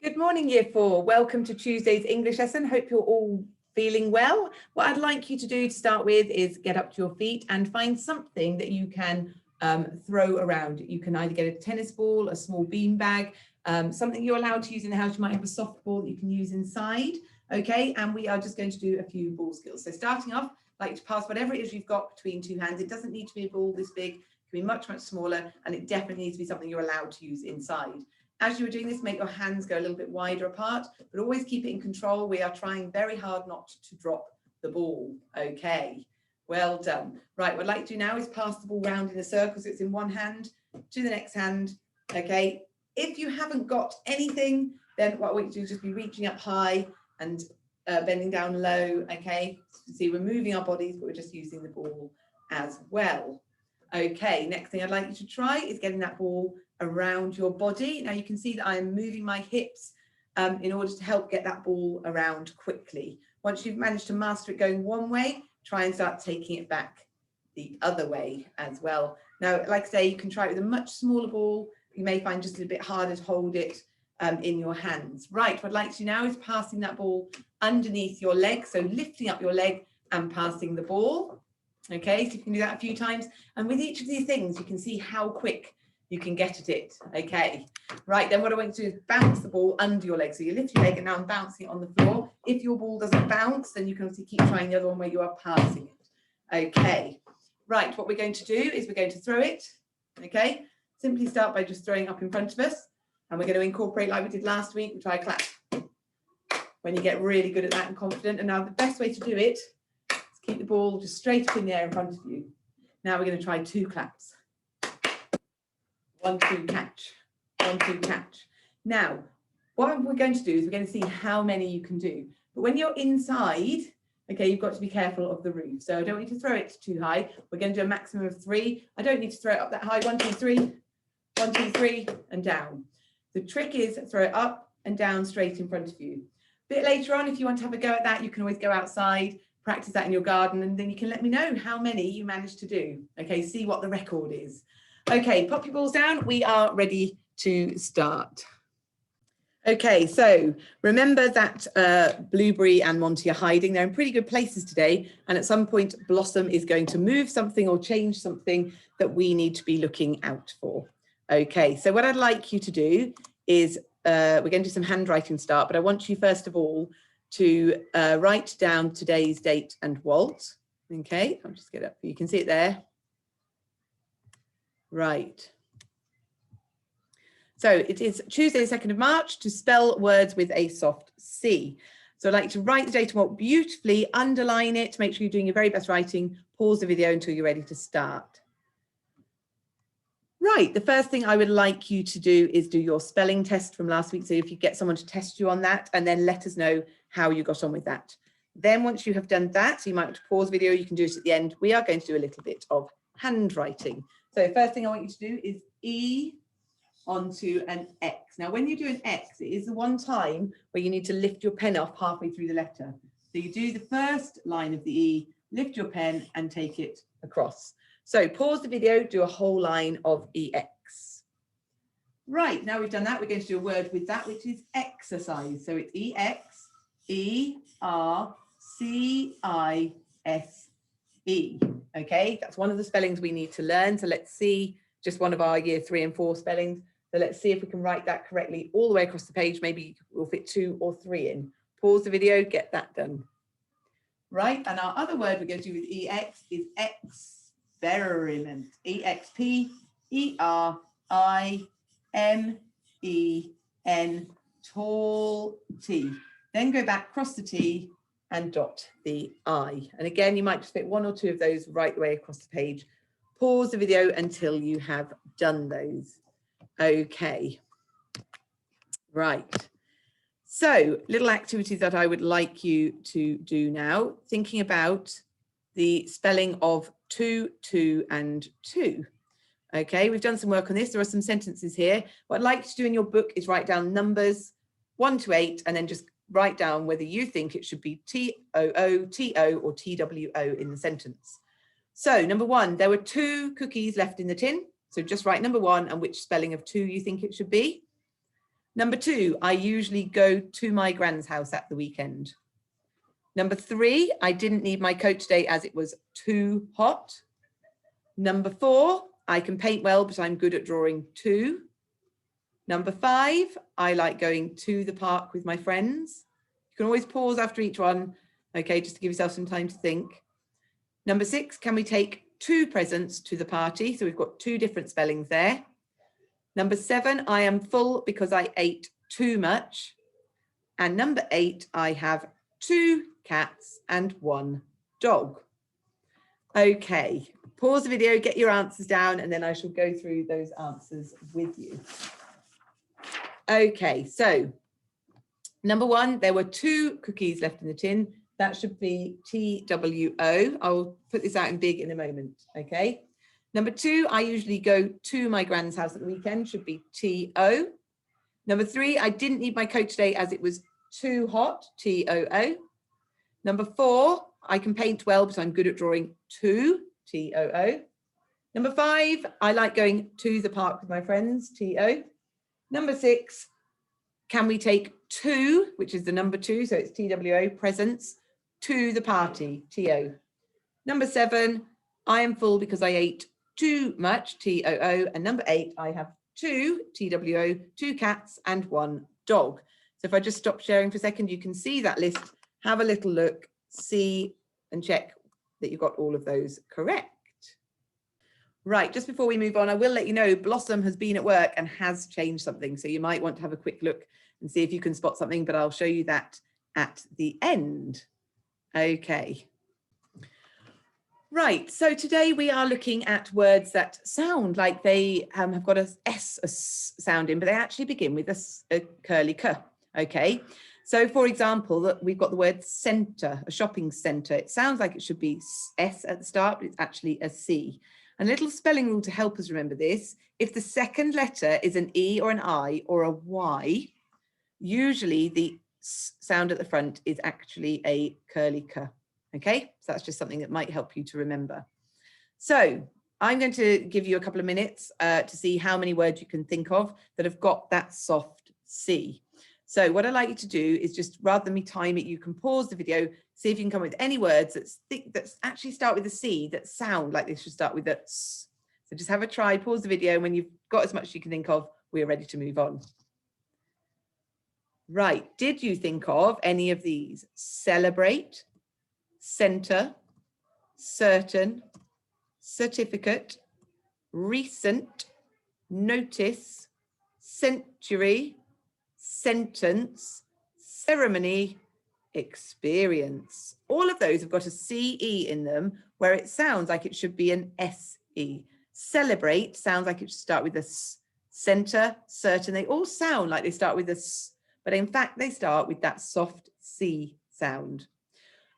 Good morning, Year 4. Welcome to Tuesday's English lesson. Hope you're all feeling well. What I'd like you to do to start with is get up to your feet and find something that you can throw around. You can either get a tennis ball, a small bean bag, something you're allowed to use in the house. You might have a softball that you can use inside. Okay, and we are just going to do a few ball skills. So starting off, I'd like to pass whatever it is you've got between two hands. It doesn't need to be a ball this big. It can be much, much smaller, and it definitely needs to be something you're allowed to use inside. As you are doing this, make your hands go a little bit wider apart, but always keep it in control. We are trying very hard not to drop the ball. Okay, well done. Right, what I'd like to do now is pass the ball round in a circle so it's in one hand to the next hand. Okay, if you haven't got anything, then what I want you to do is just be reaching up high and bending down low. Okay, see, we're moving our bodies, but we're just using the ball as well. Okay, next thing I'd like you to try is getting that ball around your body. Now you can see that I am moving my hips in order to help get that ball around quickly. Once you've managed to master it going one way, try and start taking it back the other way as well. Now, like I say, you can try it with a much smaller ball. You may find just a bit harder to hold it in your hands. Right, what I'd like to do now is passing that ball underneath your leg. So lifting up your leg and passing the ball. Okay, so you can do that a few times. And with each of these things, you can see how quick you can get at it. Okay, right, then what I want you to do is bounce the ball under your leg. So you lift your leg and now I'm bouncing it on the floor. If your ball doesn't bounce, then you can obviously keep trying the other one where you are passing it. Okay, right, what we're going to do is we're going to throw it. Okay, simply start by just throwing up in front of us. And we're going to incorporate like we did last week. We try a clap when you get really good at that and confident. And now the best way to do it is keep the ball just straight up in the air in front of you. Now we're going to try two claps. 1, 2, catch. 1, 2, catch. Now, what we're going to do is we're going to see how many you can do. But when you're inside, okay, you've got to be careful of the roof. So I don't need to throw it too high. We're going to do a maximum of 3. I don't need to throw it up that high. 1, 2, 3. 1, 2, 3, and down. The trick is throw it up and down straight in front of you. A bit later on, if you want to have a go at that, you can always go outside, practice that in your garden, and then you can let me know how many you managed to do. Okay, see what the record is. Okay, pop your balls down. We are ready to start. Okay, so remember that Blueberry and Monty are hiding. They're in pretty good places today. And at some point, Blossom is going to move something or change something that we need to be looking out for. Okay, so what I'd like you to do is we're going to do some handwriting start, but I want you first of all to write down today's date and waltz. Okay, I'll just get up. You can see it there. Right. So it is Tuesday, the 2nd of March, to spell words with a soft C. So I'd like to write the date and waltz beautifully, underline it, make sure you're doing your very best writing, pause the video until you're ready to start. Right, the first thing I would like you to do is do your spelling test from last week. So if you get someone to test you on that and then let us know how you got on with that. Then once you have done that, so you might want to pause the video, you can do it at the end. We are going to do a little bit of handwriting. So first thing I want you to do is E onto an X. Now, when you do an X, it is the one time where you need to lift your pen off halfway through the letter. So you do the first line of the E, lift your pen and take it across. So pause the video, do a whole line of EX. Right, now we've done that, we're going to do a word with that, which is exercise. So it's EX, E-R-C-I-S-E. Okay, that's one of the spellings we need to learn. So let's see, just one of our year 3 and 4 spellings. So let's see if we can write that correctly all the way across the page. Maybe we'll fit 2 or 3 in. Pause the video, get that done. Right, and our other word we're going to do with EX is experiment. E-X-P-E-R-I-M-E-N, tall T. Then go back, cross the T and dot the I. And again, you might just fit 1 or 2 of those right the way across the page. Pause the video until you have done those. Okay. Right. So little activities that I would like you to do now, thinking about the spelling of 2, 2 and 2. Okay, we've done some work on this. There are some sentences here. What I'd like you to do in your book is write down numbers 1 to 8 and then just write down whether you think it should be T-O-O, T-O or T-W-O in the sentence. So number 1, there were 2 cookies left in the tin. So just write number 1 and which spelling of 2 you think it should be. Number 2, I usually go to my grand's house at the weekend. Number 3, I didn't need my coat today as it was too hot. Number 4, I can paint well, but I'm good at drawing too. Number 5, I like going to the park with my friends. You can always pause after each one, okay, just to give yourself some time to think. Number 6, can we take 2 presents to the party? So we've got 2 different spellings there. Number 7, I am full because I ate too much. And number 8, I have 2 cats and 1 dog. Okay, pause the video, get your answers down, and then I shall go through those answers with you. Okay, so number 1, there were 2 cookies left in the tin. That should be TWO. I'll put this out in big in a moment, okay? Number 2, I usually go to my grand's house at the weekend, should be TO. Number 3, I didn't need my coat today as it was too hot, TOO. Number 4, I can paint well, but I'm good at drawing too, TOO. Number 5, I like going to the park with my friends, TO. Number 6, can we take 2, which is the number 2, so it's TWO, presents, to the party, TO. Number 7, I am full because I ate too much, TOO. And number 8, I have 2, TWO, 2 cats and 1 dog. So if I just stop sharing for a second, you can see that list, have a little look, see and check that you've got all of those correct. Right, just before we move on, I will let you know Blossom has been at work and has changed something. So you might want to have a quick look and see if you can spot something, but I'll show you that at the end. Okay. Right, so today we are looking at words that sound like they have got a S sound in, but they actually begin with a curly K, okay? So for example, we've got the word centre, a shopping centre. It sounds like it should be S at the start, but it's actually a C. A little spelling rule to help us remember this: if the second letter is an E or an I or a Y, usually the sound at the front is actually a curly K. Okay, so that's just something that might help you to remember. So I'm going to give you a couple of minutes to see how many words you can think of that have got that soft C. So what I'd like you to do is just, rather than me time it, you can pause the video, see if you can come up with any words that actually start with a C that sound like they should start with a S. So just have a try, pause the video, and when you've got as much as you can think of, we're ready to move on. Right, did you think of any of these? Celebrate, centre, certain, certificate, recent, notice, century, sentence, ceremony, experience. All of those have got a CE in them where it sounds like it should be an SE. Celebrate sounds like it should start with a S. Centre, certain, they all sound like they start with a S, but in fact they start with that soft C sound.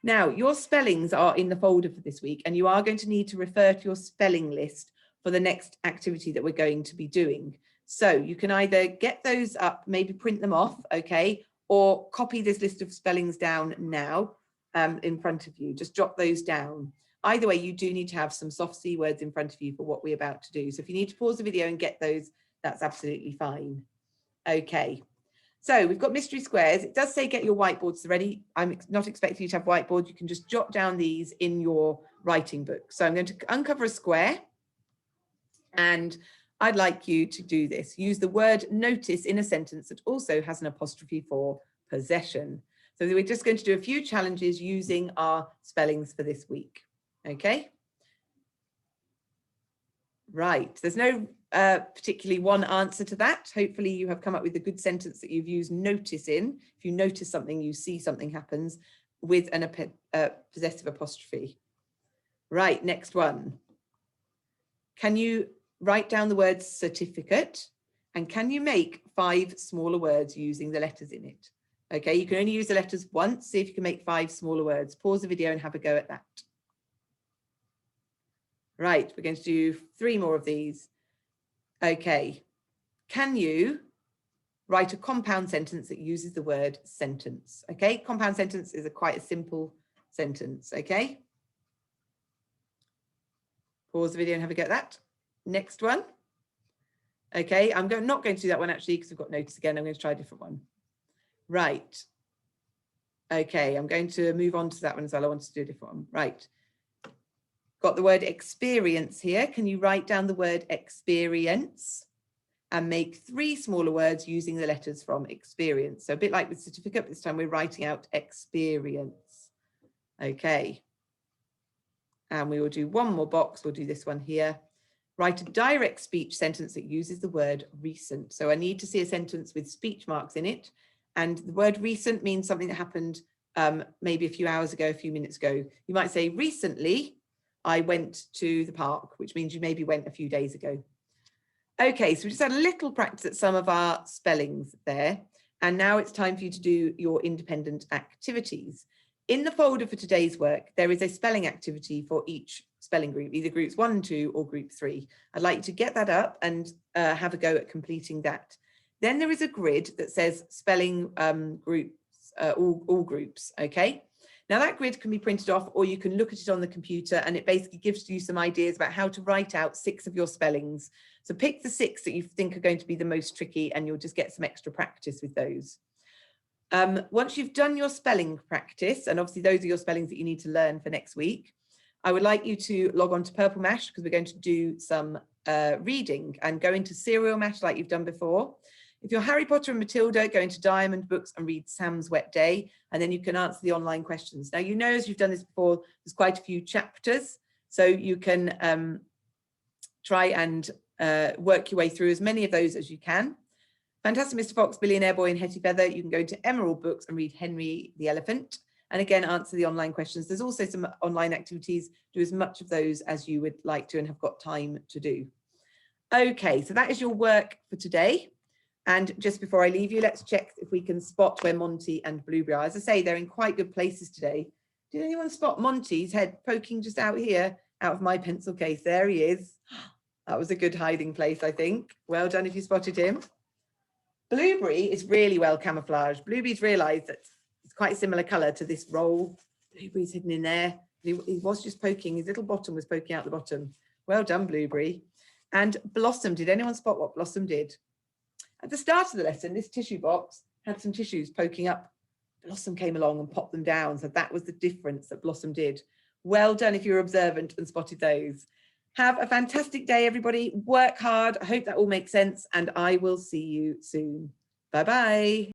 Now, your spellings are in the folder for this week, and you are going to need to refer to your spelling list for the next activity that we're going to be doing. So you can either get those up, maybe print them off, okay, or copy this list of spellings down now in front of you. Just jot those down. Either way, you do need to have some soft C words in front of you for what we're about to do. So if you need to pause the video and get those, that's absolutely fine. Okay. So we've got mystery squares. It does say get your whiteboards ready. I'm not expecting you to have whiteboards. You can just jot down these in your writing book. So I'm going to uncover a square, and I'd like you to do this. Use the word notice in a sentence that also has an apostrophe for possession. So we're just going to do a few challenges using our spellings for this week. Okay. Right, there's no particularly one answer to that. Hopefully you have come up with a good sentence that you've used notice in. If you notice something, you see something happens with a possessive apostrophe. Right, next one. Can you write down the word certificate, and can you make 5 smaller words using the letters in it? Okay, you can only use the letters once. See if you can make 5 smaller words. Pause the video and have a go at that. Right, we're going to do 3 more of these. Okay, can you write a compound sentence that uses the word sentence? Okay, compound sentence is quite a simple sentence, okay? Pause the video and have a go at that. Next one. Okay, I'm not going to do that one actually because we've got notice again. I'm going to try a different one. Right. Okay, I'm going to move on to that one as well. I want to do a different one. Right. Got the word experience here. Can you write down the word experience and make 3 smaller words using the letters from experience? So a bit like with certificate, this time we're writing out experience. Okay. And we will do one more box. We'll do this one here. Write a direct speech sentence that uses the word recent. So I need to see a sentence with speech marks in it. And the word recent means something that happened maybe a few hours ago, a few minutes ago. You might say, recently, I went to the park, which means you maybe went a few days ago. Okay, so we just had a little practice at some of our spellings there. And now it's time for you to do your independent activities. In the folder for today's work, there is a spelling activity for each spelling group, either groups 1 and 2 or group 3. I'd like you to get that up and have a go at completing that. Then there is a grid that says spelling groups, all groups, okay? Now that grid can be printed off or you can look at it on the computer and it basically gives you some ideas about how to write out 6 of your spellings. So pick the 6 that you think are going to be the most tricky and you'll just get some extra practice with those. Once you've done your spelling practice, and obviously those are your spellings that you need to learn for next week, I would like you to log on to Purple Mash because we're going to do some reading and go into Serial Mash like you've done before. If you're Harry Potter and Matilda, go into Diamond Books and read Sam's Wet Day, and then you can answer the online questions. Now, you know, as you've done this before, there's quite a few chapters, so you can try and work your way through as many of those as you can. Fantastic Mr. Fox, Billionaire Boy and Hetty Feather, you can go to Emerald Books and read Henry the Elephant. And again, answer the online questions. There's also some online activities. Do as much of those as you would like to and have got time to do. Okay, so that is your work for today. And just before I leave you, let's check if we can spot where Monty and Blueberry are. As I say, they're in quite good places today. Did anyone spot Monty's head poking just out here, out of my pencil case? There he is. That was a good hiding place, I think. Well done if you spotted him. Blueberry is really well camouflaged. Blueberry's realised that it's quite a similar colour to this roll. Blueberry's hidden in there. He was just poking, his little bottom was poking out the bottom. Well done, Blueberry. And Blossom, did anyone spot what Blossom did? At the start of the lesson, this tissue box had some tissues poking up. Blossom came along and popped them down. So that was the difference that Blossom did. Well done if you're observant and spotted those. Have a fantastic day, everybody. Work hard. I hope that all makes sense, and I will see you soon. Bye-bye.